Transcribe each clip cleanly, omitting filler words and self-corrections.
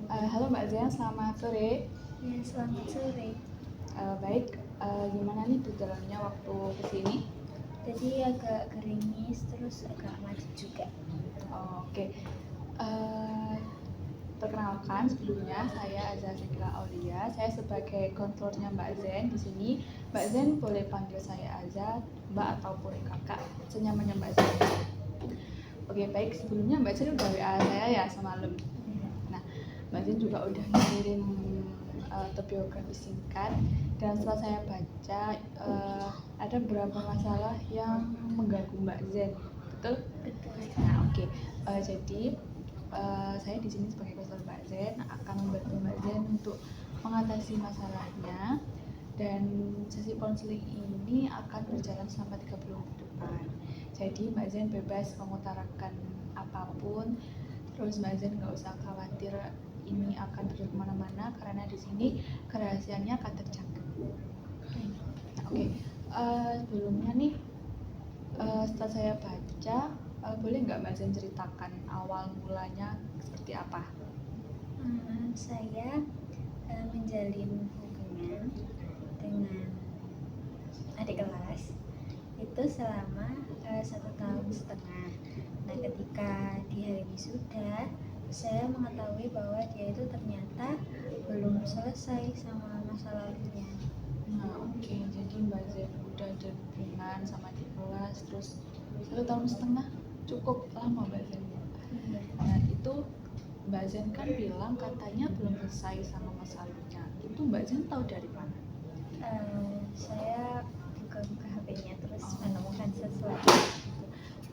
Halo Mbak Zen, selamat sore. Ya, selamat sore. Baik, gimana nih perjalanannya waktu kesini? Tadi agak gerimis, terus agak macet juga. Oke. Eh, Perkenalkan, sebelumnya saya Azza Sekila Aulia. Saya sebagai konselornya Mbak Zen di sini. Mbak Zen boleh panggil saya Azza, Mbak ataupun Kakak, senyamannya Mbak Zen. Oke, baik. Sebelumnya Mbak Zen udah WA saya ya semalam. Nah, Mbak Zen juga udah ngirim autobiografi singkat, dan setelah saya baca ada beberapa masalah yang mengganggu Mbak Zen, betul? Betul. Nah, oke. Jadi saya di sini sebagai konselor Mbak Zen akan membantu Mbak Zen untuk mengatasi masalahnya, dan sesi konseling ini akan berjalan selama 30 menit ke depan. Jadi Mbak Zen bebas mengutarakan apapun, terus Mbak Zen nggak usah khawatir ini akan terus kemana-mana karena di sini kerahasiaannya akan terjaga. Nah, oke. Sebelumnya nih, setelah saya baca, boleh nggak Mbak Zen ceritakan awal mulanya seperti apa? Saya menjalin hubungan dengan adik kelas itu selama 1,5 tahun. Nah, ketika di hari wisuda, saya mengetahui bahwa dia itu ternyata belum selesai sama masa lalunya. Nah, oke. Jadi Mbak Zen udah ada hubungan sama di kelas terus 1,5 tahun, cukup lama Mbak Zen. Iya. Nah, itu Mbak Zen kan bilang katanya belum selesai sama masa lalunya. Itu Mbak Zen tahu dari mana? Saya buka-buka HP-nya terus menemukan sesuatu.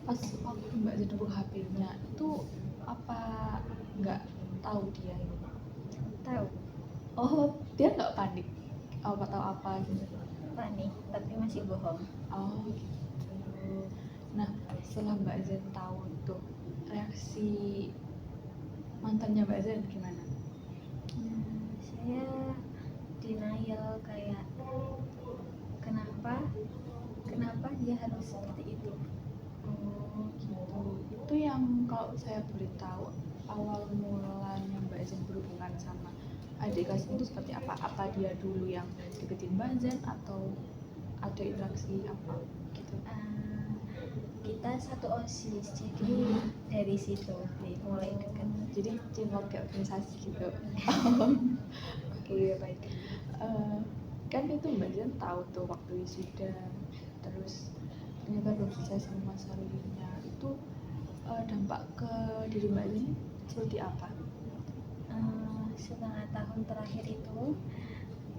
Pas waktu Mbak Zen buka HP-nya itu apa nggak tahu dia ini? Tahu, Oh, dia nggak panik? Apa tahu apa gitu? panik, tapi masih bohong. Oh gitu. Nah, setelah Mbak Zen tahu tuh, reaksi mantannya Mbak Zen gimana? Saya denial, kayak kenapa dia harus seperti itu. Oh gitu. Itu yang kalau saya boleh tahu awal mulanya Mbak Zen berhubungan sama adik kelas itu seperti apa? Apa dia dulu yang deketin Mbak Zen atau ada interaksi apa gitu? Kita satu OSIS, jadi dari situ mulai dekat. Jadi teamwork kayak organisasi gitu. Oke, baik. Kan itu Mbak Zen tahu tuh waktu wisuda, terus ternyata belum selesai sama masa lalunya. Itu dampak ke diri Mbak Zen seperti apa? 1,5 tahun terakhir itu,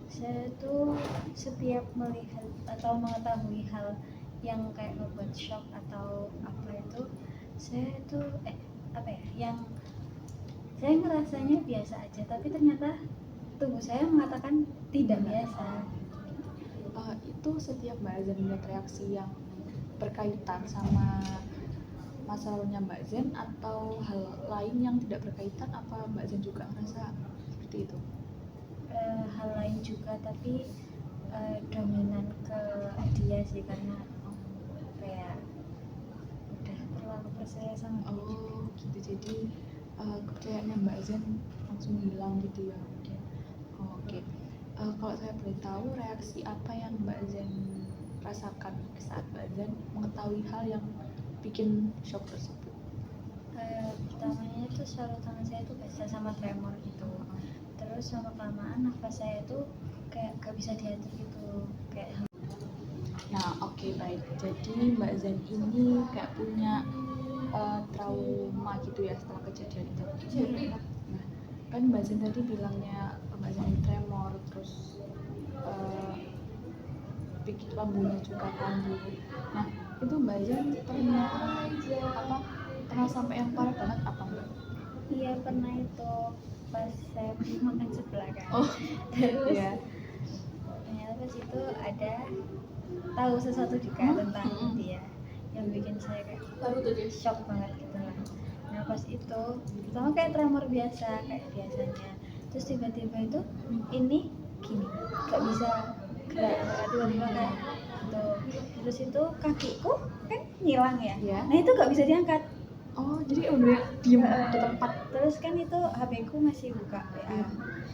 saya tuh setiap melihat atau mengetahui hal yang kayak ngebuat shock atau apa itu, saya tuh yang saya ngerasanya biasa aja, tapi ternyata tubuh saya mengatakan tidak biasa. Itu setiap Mbak Zen melihat reaksi yang berkaitan sama masa lalunya Mbak Zen atau hal lain yang tidak berkaitan, apa Mbak Zen juga ngerasa seperti itu? Hal lain juga, tapi dominan ke dia sih, karena kayak udah terlalu percaya sama dia. Oh gitu, jadi kepercayaannya Mbak Zen langsung hilang gitu ya. Oke. Kalau saya boleh tahu, reaksi apa yang Mbak Zen rasakan saat Mbak Zen mengetahui hal yang bikin shock tersebut? Pertamanya itu selalu tangan saya tuh basah sama tremor gitu. Terus lama kelamaan nafas saya tuh kayak gak bisa diatur gitu, kayak. Nah, oke, baik. Jadi Mbak Zen ini kayak punya trauma gitu ya setelah kejadian itu. Nah, kan Mbak Zen tadi bilangnya Mbak Zen tremor, terus bikin lambungnya juga kambuh. Nah, itu Mbak Zen pernah sampai yang parah banget apa enggak? Iya, pernah itu pas saya makan sebelah kan. Oh, Terus iya. ternyata pas itu ada tahu sesuatu juga tentang dia yang bikin saya kayak shock banget gitu lah. Nah, pas itu pertama kayak tremor biasa kayak biasanya, terus tiba-tiba itu ini gini gak bisa gerak, tiba-tiba kayak gitu. Terus itu kakiku kan ngilang ya. Iya. Nah, itu gak bisa diangkat. Oh, jadi udah diem Heeh. di tempat. Terus kan itu HP ku masih buka WA. Iya.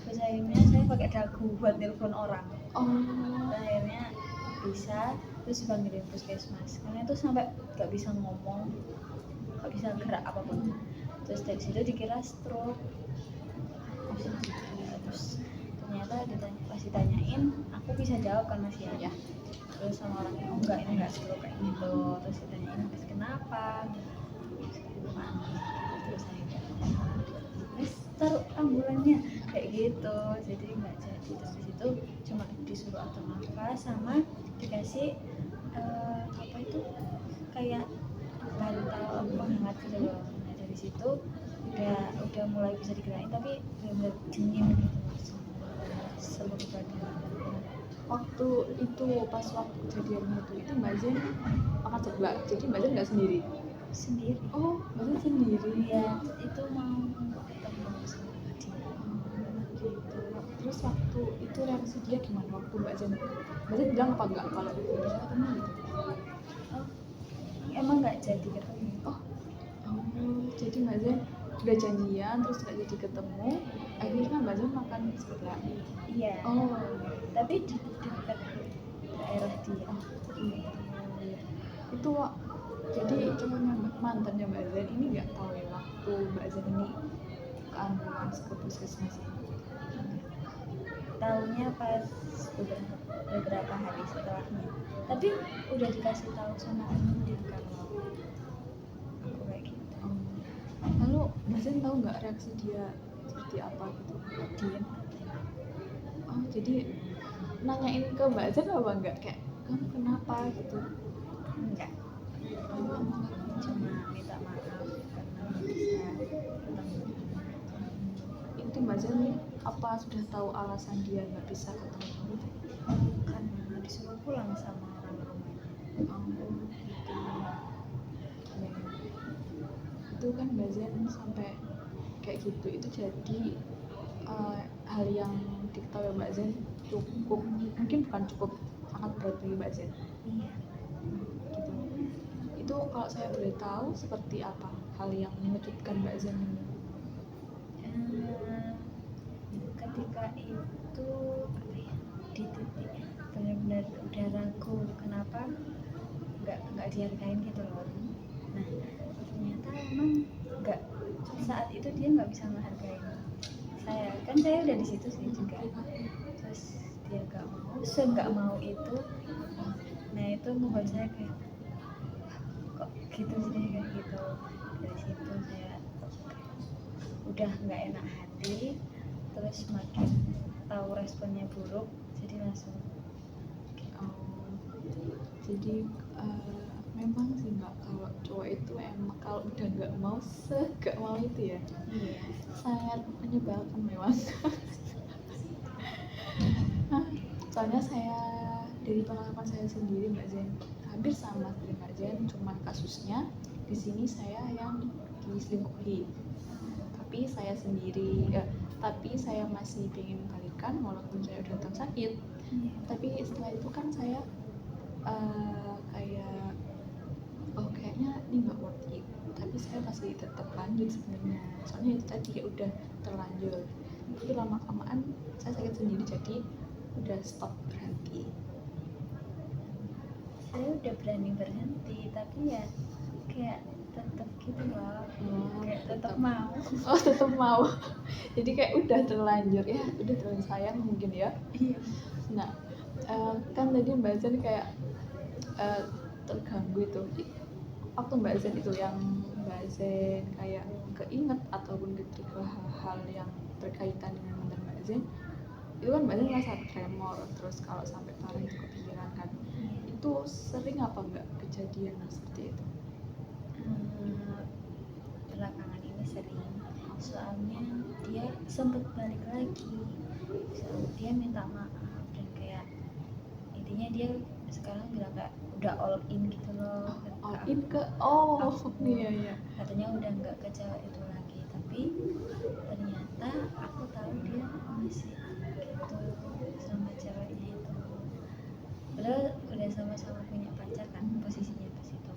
Terus akhirnya saya pakai dagu buat telepon orang. Oh, Terus akhirnya bisa, terus dipanggilin puskesmas. Karena itu sampai gak bisa ngomong, gak bisa gerak apapun. Terus dari situ dikira stroke. Terus ternyata pas ditanyain, aku bisa jawab kan masih ya. iya. Terus sama orangnya, oh enggak, ini enggak stroke kayak gitu. Terus ditanyain habis kenapa, terus akhirnya terus taruh ambulannya kayak gitu, jadi nggak jadi. Terus itu cuma disuruh atur nafas sama dikasih apa itu kayak bantal penghangat gitu loh. Nah dari situ udah mulai bisa digerakin tapi benar-benar dingin gitu seluruh badan. Waktu itu pas waktu kejadiannya itu Mbak Zen makan sebelah. Jadi Mbak Zen nggak sendiri. Sendiri. Oh, Mbak Zen sendiri. Ya itu mau ketemu sama dia. Gitu. Terus waktu itu reaksi dia gimana waktu Mbak Zen bilang apa enggak kalau bisa ketemu gitu? Oh, emang nggak jadi ketemu. Oh, jadi Mbak Zen udah janjian terus nggak jadi ketemu, akhirnya Mbak Zen makan sebelah. Iya. Oh, Tapi di dekat daerah dia. iya. Itu jadi cowoknya mantannya Mbak Zen ini nggak tahu ya waktu Mbak Zen ini ke ambulans ke puskesmas ini. Tahunya pas beberapa hari setelahnya. Tapi udah dikasih tahu sama Andin kalau aku kayak gitu. Lalu Mbak Zen tahu nggak reaksi dia seperti apa gitu? Diem. Oh, jadi nanyain ke Mbak Zen apa enggak kayak kamu kenapa gitu? Enggak. Cuma minta maaf karena nggak bisa ketemu. Itu Mbak Zen apa sudah tahu alasan dia nggak bisa ketemu? Karena disuruh pulang sama orang rumahnya. Itu kan Mbak Zen sampai kayak gitu, itu jadi hal yang diketahui Mbak Zen cukup, mungkin bukan cukup, sangat berat bagi Mbak Zen. Iya. Gitu. Itu kalau saya boleh tahu seperti apa hal yang mengejutkan Mbak Zen ini? Ketika itu apa ya, di titik benar-benar udah ragu kenapa nggak dihargain gitu loh. Nah ternyata emang nggak, saat itu dia nggak bisa menghargai saya, kan saya udah di situ sih juga. Terus dia nggak mau itu. Nah itu membuat saya kayak kok gitu sih kayak gitu. Dari situ saya udah nggak enak hati, terus makin tahu responnya buruk, jadi langsung jadi memang sih Mbak, kalau cowok itu emang kalau udah nggak mau nggak mau itu ya, iya. sangat menyebalkan memang. Soalnya saya dari pengalaman saya sendiri Mbak Zen hampir sama seperti Mbak Zen, cuman kasusnya di sini saya yang diselingkuhi, tapi saya sendiri tapi saya masih pengen balikan walaupun saya udah datang sakit. Tapi setelah itu kan saya kayak oh kayaknya ini nggak worth it, tapi saya masih tetap lanjut sebenarnya, soalnya itu tadi ya udah terlanjur. Tapi lama kelamaan saya sakit sendiri, jadi udah stop, berhenti. Saya udah berani berhenti, tapi ya kayak tetap gitu loh. Kayak tetap mau. Oh tetap mau. Jadi kayak udah terlanjur ya, udah terlanjur sayang mungkin ya. Iya. Nah kan tadi Mbak Zen kayak terganggu itu waktu Mbak Zen itu, yang Mbak Zen kayak keinget ataupun ketrigger hal-hal yang berkaitan dengan mantan Mbak Zen itu kan Mbak Zen merasa tremor, terus kalau sampai parah itu kepikiran kan. Itu sering apa enggak kejadian seperti itu? Belakangan ini sering, soalnya dia sempet balik lagi, dia minta maaf dan kayak intinya dia sekarang bilang kayak udah all in gitu loh. All in ke iya Katanya udah nggak ke cewek itu lagi, tapi ternyata aku tahu dia masih gitu sama ceweknya itu. Padahal udah sama-sama punya pacar kan posisinya pas itu,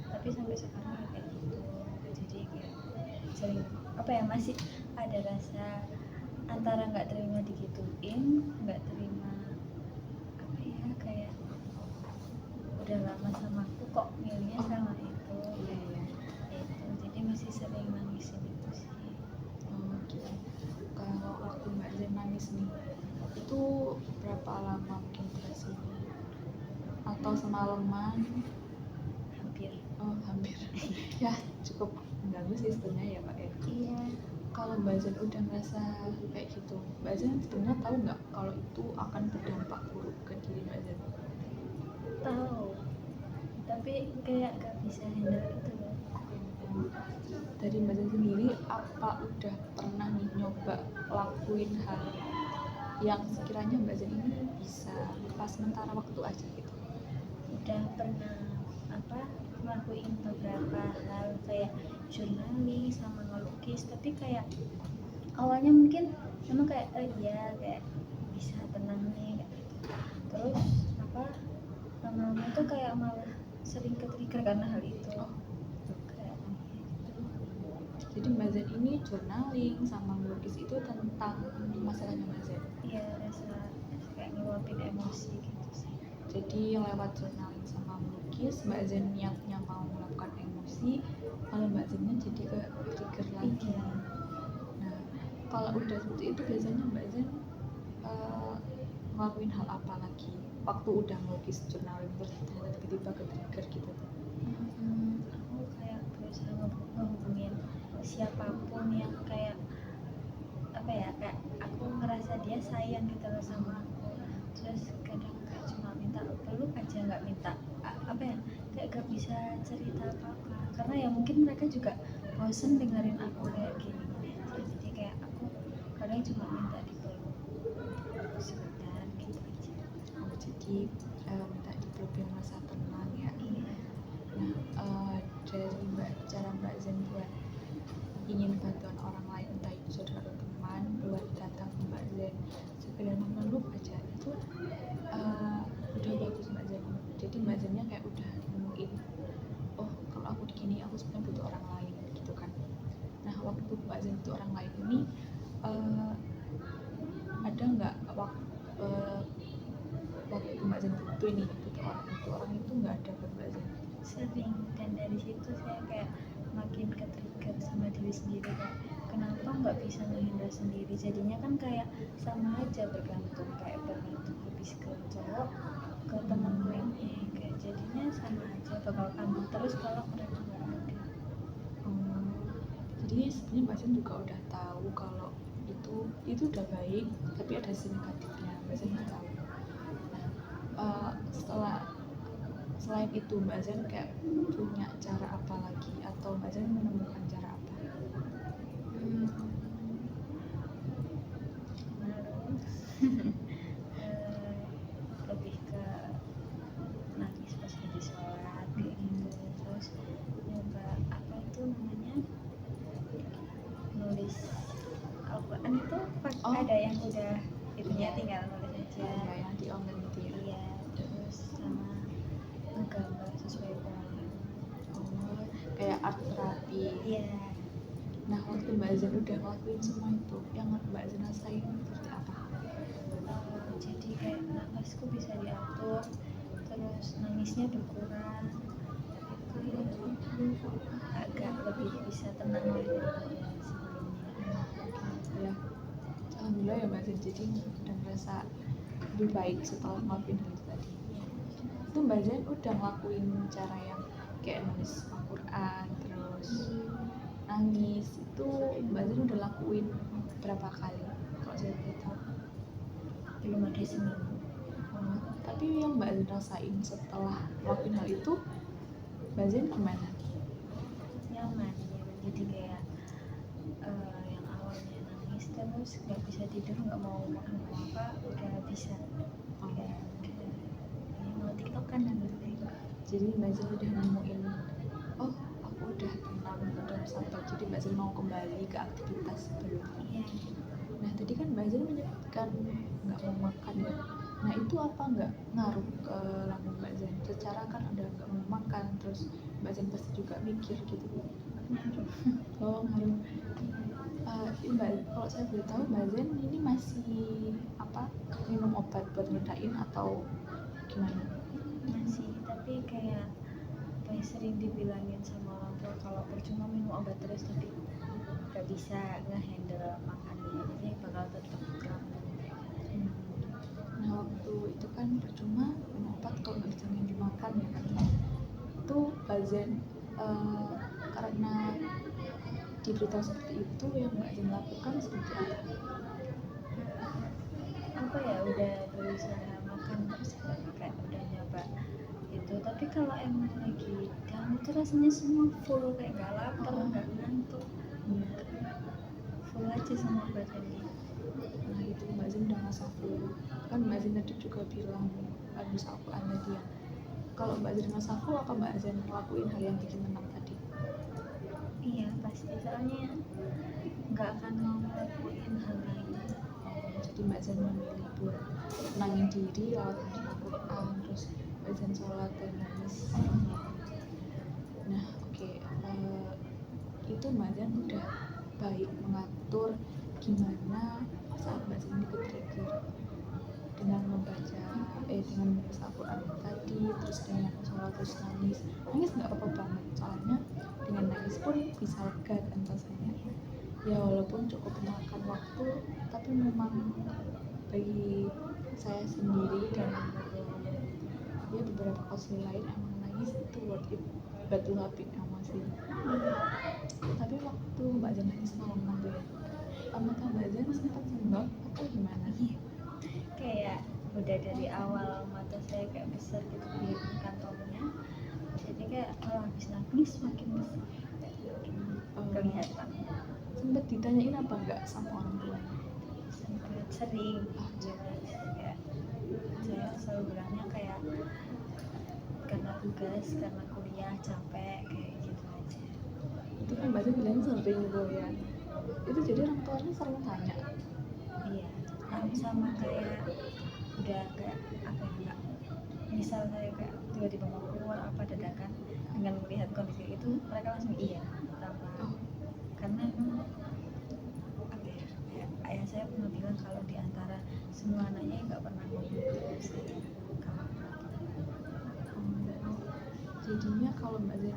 tapi sampai sekarang kayak gitu. Jadi apa ya, masih ada rasa antara nggak terima digituin, nggak terima apa ya, kayak udah lama sama aku kok milihnya sama itu, Iya. itu jadi masih sering nangisin itu sih. Oh, gitu. Kalau waktu Mbak Zen nangis nih, itu berapa lama mungkin durasinya? Atau semalaman? Hampir. Oh, hampir. Ya, cukup mengganggu sih sebenarnya ya Pak ya. Iya, Kalau Mbak Zen udah ngerasa kayak gitu, Mbak Zen sebenarnya tahu nggak kalau itu akan berdampak buruk ke diri Mbak Zen? tahu, tapi kayak gak bisa handle itu loh. Dari Mbak Zen sendiri, apa udah pernah nih nyoba lakuin hal yang sekiranya Mbak Zen ini bisa pas sementara waktu aja gitu? Udah pernah apa ngelakuin beberapa hal kayak journaling sama ngelukis, tapi kayak awalnya mungkin emang kayak iya kayak bisa tenang nih kayak gitu. Terus apa lama-lama tuh kayak malah sering ke-trigger karena hal itu. Oh. Kayak gitu. Jadi Mbak Zen ini journaling sama melukis itu tentang masalahnya Mbak Zen. Iya, rasa kayak ngeluapin emosi gitu sih. Jadi lewat journaling sama melukis, Mbak Zen niatnya mau melakukan emosi, kalau Mbak Zennya jadi ke trigger lagi. Iya. Nah, kalau udah seperti itu biasanya Mbak Zen ngelakuin hal apa lagi? Waktu udah melukis journaling terus ternyata tiba-tiba ke trigger gitu. Aku kayak berusaha ngehubungin siapapun yang kayak apa ya, kayak aku ngerasa dia sayang gitu loh sama aku. Terus kadang kayak cuma minta peluk aja, nggak minta apa ya, kayak gak bisa cerita apa-apa karena ya mungkin mereka juga bosen dengerin aku kayak gini aja. Jadi kayak aku kadang cuma minta dipeluk sebentar gitu aja. Oh, jadi minta dipeluk biar merasa tenang ya. Iya. Nah, dari cara Mbak Zen buat ingin bantuan orang lain, entah itu saudara atau teman, buat datang ke Mbak Zen sekedar memeluk aja, itu udah bagus Mbak Zen. Jadi Mbak Zennya kayak udah nemuin, oh kalau aku begini aku sebenarnya butuh orang lain gitu kan. Nah, waktu Mbak Zen butuh orang lain ini ada nggak waktu Mbak Zen butuh orang itu nggak ada buat Mbak Zen? Sering, dan dari situ saya kayak makin ke-trigger sama diri sendiri, kayak kenapa nggak bisa menghindar sendiri, jadinya kan kayak sama aja bergantung, kayak bergantung habis ke cowok ke teman mainnya, kayak jadinya sama aja bakal kambuh terus kalau mereka nggak ada. Jadi sebenarnya Mbak Zen juga udah tahu kalau itu udah baik, tapi ada sisi negatifnya Mbak Zen nggak tahu. Nah, selain itu Mbak Zen kayak punya cara apa lagi, atau Mbak Zen menemukan cara apa? Lebih ke nangis pas lagi sholat kayak gitu, terus nyoba apa itu namanya, nulis Al-Quran itu ada yang udah itunya, tinggal nulis aja. Ya, yang di online itu ya. Iya, terus sama ngegambar sesuai pola. Oh, kayak art terapi. Iya. Nah, waktu Mbak Zen udah ngelakuin semua itu, yang Mbak Zen rasain seperti apa? Jadi kayak nafasku bisa diatur, terus nangisnya berkurang, itu agak lebih bisa tenang lagi daripada sebelumnya. Ya, alhamdulillah ya Mbak Zen, jadi udah merasa lebih baik setelah ngelakuin hal itu tadi. Itu Mbak Zen udah ngelakuin cara yang kayak nulis Al-Quran terus nangis, itu Mbak Zen udah lakuin berapa kali kalau saya boleh tahu? Belum ada seminggu. Tapi yang Mbak Zen rasain setelah ngelakuin hal itu, Mbak Zen gimana? Nyaman, jadi kayak yang awalnya nangis terus nggak bisa tidur, nggak mau makan apa, udah bisa kayak mau tiktokan dan gitu. Jadi Mbak Zen udah nemuin, oh aku udah tenang, udah santai, jadi Mbak Zen mau kembali ke aktivitas sebelumnya. Iya. Nah, tadi kan Mbak Zen menyebutkan nggak mau makan ya. Nah, itu apa nggak ngaruh ke lambung Mbak Zen? Secara kan udah nggak mau makan, terus Mbak Zen pasti juga mikir gitu. Ngaruh. Oh, ngaruh. kalau saya boleh tahu Mbak Zen ini masih minum obat buat ngedain atau gimana? masih, tapi kayak sering dibilangin sama orang tua kalau percuma minum obat terus tapi gak bisa ngehandle makannya, jadi bakal tetap kambuh. Nah waktu itu kan percuma minum obat kalau nggak bisa dimakan ya kan. Itu Mbak Zen karena diberitahu seperti itu yang Mbak Zen lakukan seperti apa ya, udah berusaha makan terus kayak udah nyoba itu, tapi kalau emang lagi down itu rasanya semua full, kayak gak lapar, gak ngantuk, full aja sama badannya. Nah itu Mbak Zen udah ngerasa full. Kan Mbak Zen tadi juga bilang habis Al-Quran tadi ya. Kalau Mbak Zen ngerasa full, apa Mbak Zen ngelakuin hal yang bikin tenang tadi? Iya pasti, soalnya nggak akan mau ngelakuin hal lain. Jadi Mbak Zen memilih buat tenangin diri lewat Al-Quran, terus Mbak Zen sholat dan nangis. Nah oke, itu Mbak Zen udah baik mengatur gimana saat Mbak Zen ini ke-trigger dengan membaca dengan membaca Al-Quran tadi, terus dengan sholat terus nangis nggak apa-apa banget, soalnya dengan nangis pun bisa lega kan rasanya ya, walaupun cukup memakan waktu, tapi memang bagi saya sendiri dan ya beberapa konselor lain emang nangis itu worth it, batu habis emosi. Tapi waktu Mbak Zen nangis malam nanti mata Mbak Zen sempat sembab atau gimana? Kayak udah dari awal mata saya kayak besar gitu di kantongnya, jadi kayak kalau habis nangis makin besar, kelihatan. Sempat ditanyain apa enggak sama orang tua? Sempat sering kayak saya selalu bilangnya kayak karena tugas, karena kuliah capek, kayak gitu aja. Itu kan Mbak Zen bilang sering tuh ya. Itu jadi orang tuanya sering tanya. Iya, sama kayak udah kayak apa ya, misal saya kayak tiba-tiba mau keluar apa dadakan, dengan melihat kondisi itu mereka langsung iya tanpa, karena emang apa ya, ayah saya pernah bilang kalau di antara semua anaknya nggak pernah ngomong saya kalau jadinya kalau Mbak Zen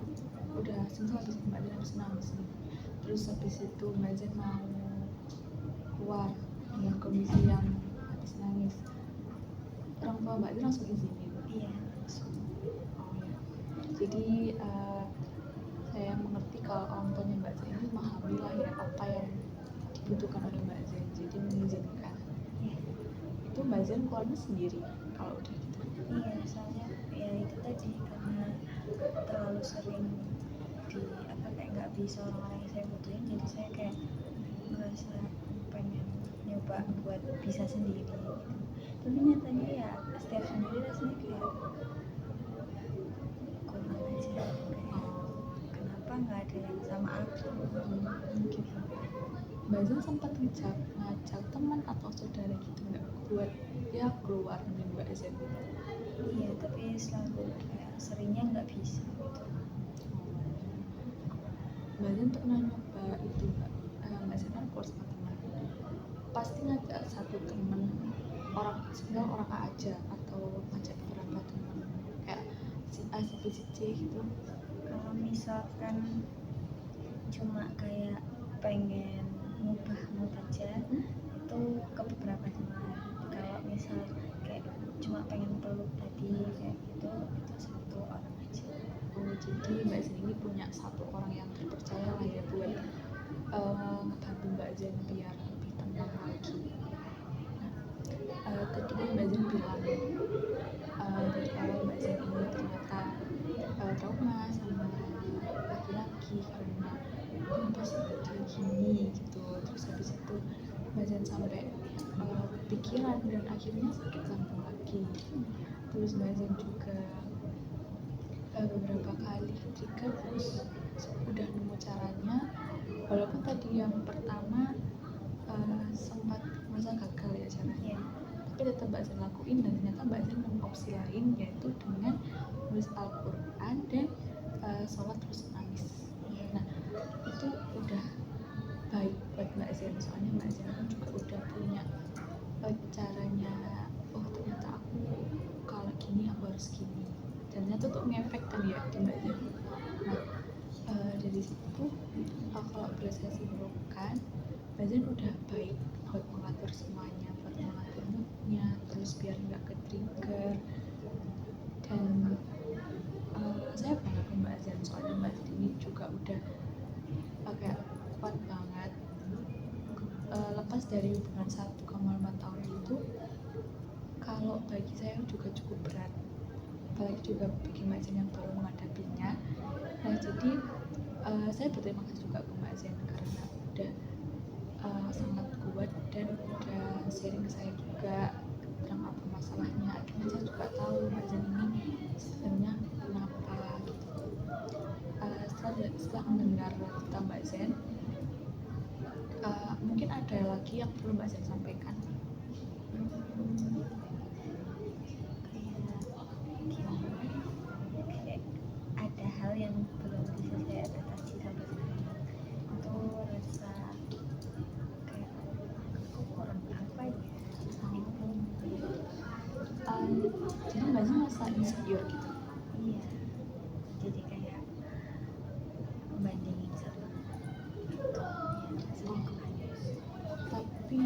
udah semisal habis Mbak Zen habis nangis nih, terus habis itu Mbak Zen mau keluar dengan kondisi yang habis nangis, orang tua Mbak Zen langsung izinin? iya langsung. Oh ya, jadi saya mengerti kalau orang tuanya Mbak Zen ini memahami lah ya apa yang dibutuhkan oleh Mbak Zen, jadi mengizinkan. Iya. Itu Mbak Zen keluarnya sendiri kalau udah gitu? Iya, soalnya ya itu tadi, karena terlalu sering di apa kayak nggak bisa orang-orang yang saya butuhin, jadi saya kayak merasa pengen nyoba buat bisa sendiri gitu. Tapi nyatanya ya setiap sendiri rasanya kayak kurang aja, kayak kenapa nggak ada yang sama aku Gitu. Mbak Zen sempat ngajak teman atau saudara gitu nggak buat ya keluar dengan Mbak Zen? iya, tapi selalu kayak seringnya nggak bisa gitu. Mbak Zen pernah nyoba itu nggak? Mbak Zen kan keluar sama teman, pasti ngajak satu teman orang, sebenarnya orang A aja atau ngajak beberapa teman kayak si A si B si C gitu? Kalau misalkan cuma kayak pengen ngubah mood aja, itu ke beberapa teman. Kalau misal kayak cuma pengen peluk tadi kayak gitu, itu satu orang aja. Oh jadi Mbak Zen ini punya satu orang yang terpercaya lah ya buat ngebantu Mbak Zen biar lebih tenang lagi. Tadi kan Mbak Zen bilang dari awal Mbak Zen ini ternyata trauma sama laki-laki karena kenapa sih dia gini gitu, terus habis itu Mbak Zen sampai pikiran dan akhirnya sakit jantung lagi. Terus Mbak Zen juga beberapa kali trigger, terus udah nemu caranya, walaupun tadi yang pertama sempat merasa gagal ya caranya, tapi tetap Mbak Zen lakuin dan ternyata Mbak Zen nemu opsi lain, yaitu dengan nulis Al-Quran dan sholat terus nangis. Nah itu udah baik buat Mbak Zen, soalnya Mbak Zen kan juga udah punya caranya. Oh ternyata aku kalau gini aku harus gini, dan ternyata tuh ngefek kan ya di Mbak Zen. Nah dari situ kalau boleh saya simpulkan, Mbak Zen udah baik buat mengatur semuanya, buat mengatur moodnya, terus biar nggak ke trigger. Dan saya bangga ke Mbak Zen, soalnya Mbak Zen ini juga udah kayak kuat banget. Lepas dari hubungan 1,5 tahun itu, kalau bagi saya juga cukup berat, apalagi juga bagi Mbak Zen yang baru menghadapinya. Nah jadi saya berterima kasih juga ke Mbak Zen karena udah sangat kuat dan udah sharing ke saya juga tentang apa masalahnya. Akhirnya saya juga tahu Mbak Zen ini sebenarnya kenapa gitu. Setelah mendengar tentang Mbak Zen, mungkin ada lagi yang perlu Mbak Zen sampaikan. Kayak ada hal yang belum bisa saya adaptasi sampai sekarang, itu rasa kayak aku kurang apa ya itu. Jadi Mbak Zen merasa insecure gitu. Iya, jadi kayak bandingin sama itu ya selingkuhan. Tapi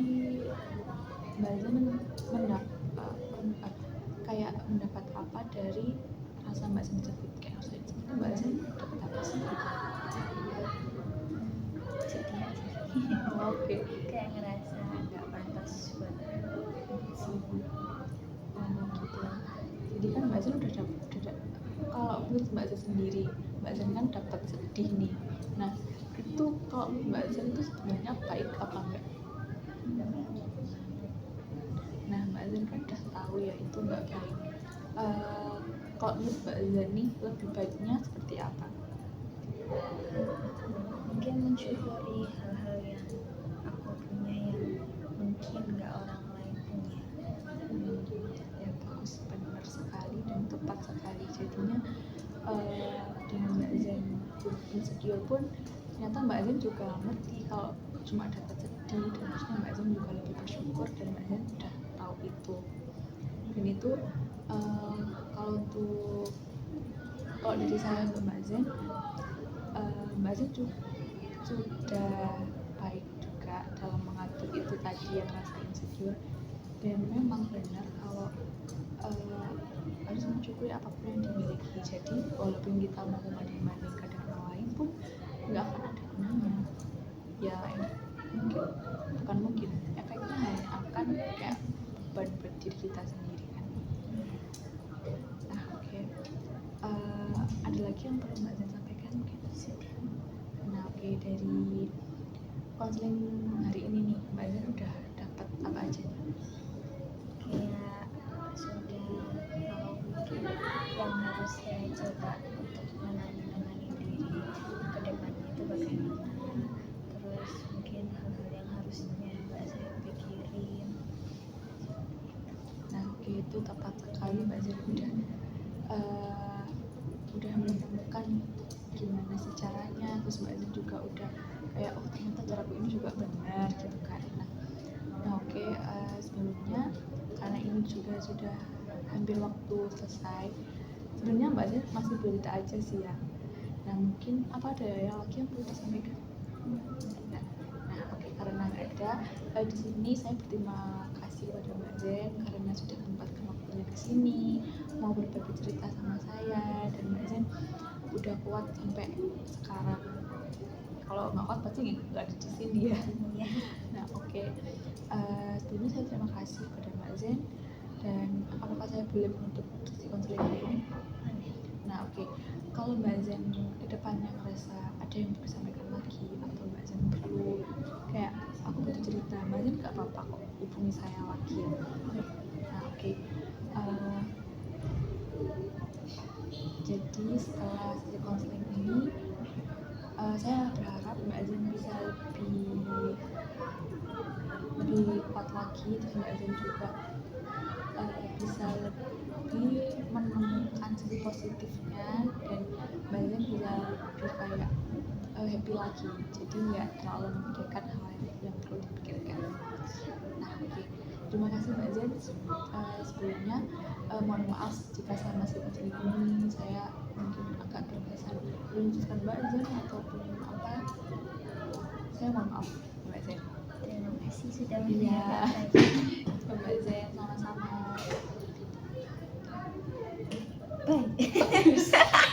Mbak Zen kayak mendapat apa dari rasa Mbak Zen tersebut? Kayak maksudnya Mbak Zen dapat apa sih? Sedih aja sih. Oke. Kayak ngerasa nggak pantas buat Gitu. Jadi kan Mbak Zen udah kalau menurut Mbak Zen sendiri, Mbak Zen kan dapat sedih nih. Nah itu kalau menurut Mbak Zen itu sebenarnya baik apa enggak? Nah Mbak Zen kan udah tahu ya itu nggak baik. Kalau menurut Mbak Zen nih lebih baiknya seperti apa? mungkin mensyukuri hal-hal yang aku punya yang mungkin nggak orang lain punya. Ya bagus, benar sekali dan tepat sekali. Jadinya dengan Mbak Zen insecure pun ternyata Mbak Zen juga ngerti kalau cuma dapat sedih, dan harusnya Mbak Zen juga lebih bersyukur dan Mbak Zen udah tahu itu. Dan itu kalau dari saya ke Mbak Zen, Mbak Zen sudah baik juga dalam mengatur itu tadi yang rasa insecure. Dan memang benar kalau harus mensyukuri apapun yang dimiliki. Jadi walaupun kita mau membanding-bandingkan dengan orang lain pun nggak akan ada gunanya. Ya bukan mungkin, efeknya hanya akan kayak beban buat diri kita sendiri kan. Nah oke. Ada lagi yang perlu Mbak Zen sampaikan mungkin? Nah oke, dari konseling hari ini nih Mbak Zen udah dapat apa aja nih? Kayak sudah tahu mungkin yang harus saya coba untuk menangani diri ke depannya itu bagaimana, terus mungkin hal-hal yang harusnya nggak saya pikirin. Nah oke, itu tepat sekali Mbak Zen udah menemukan gimana sih caranya. Terus Mbak Zen juga udah kayak oh ternyata caraku ini juga benar gitu kan. Nah oke, sebelumnya karena ini juga sudah hampir waktu selesai, sebenarnya Mbak Zen masih bercerita aja sih ya. Nah mungkin apa ada yang lagi yang perlu disampaikan? Nah oke, karena nggak ada, di sini saya berterima kasih kepada Mbak Zen karena sudah menyempatkan waktunya ke sini mau berbagi cerita sama saya, dan Mbak Zen udah kuat sampai sekarang. Kalau nggak kuat pasti nggak ada di sini ya. Nah oke, sebelumnya saya terima kasih kepada Mbak Zen. Dan apakah saya boleh menutup sesi konseling ini? Nah oke, kalau Mbak Zen ke depannya ngerasa ada yang perlu disampaikan lagi, atau Mbak Zen perlu kayak aku butuh cerita, Mbak Zen nggak apa-apa kok hubungi saya lagi ya. Nah oke, jadi setelah sesi konseling ini, saya berharap Mbak Zen bisa lebih kuat lagi, terus Mbak Zen juga bisa lebih menemukan sisi positifnya, dan Mbak Zen bisa lebih kayak happy lagi, jadi nggak terlalu memikirkan hal yang perlu dipikirkan. Nah, oke. Terima kasih Mbak Zen. Sebelumnya mohon maaf jika saya masih begini ini, saya mungkin agak terkesan menyusahkan Mbak Zen ataupun apa. Saya mohon maaf Mbak Zen. Terima kasih sudah Iya. mendengarkan. Mbak Zen sama-sama. Bye.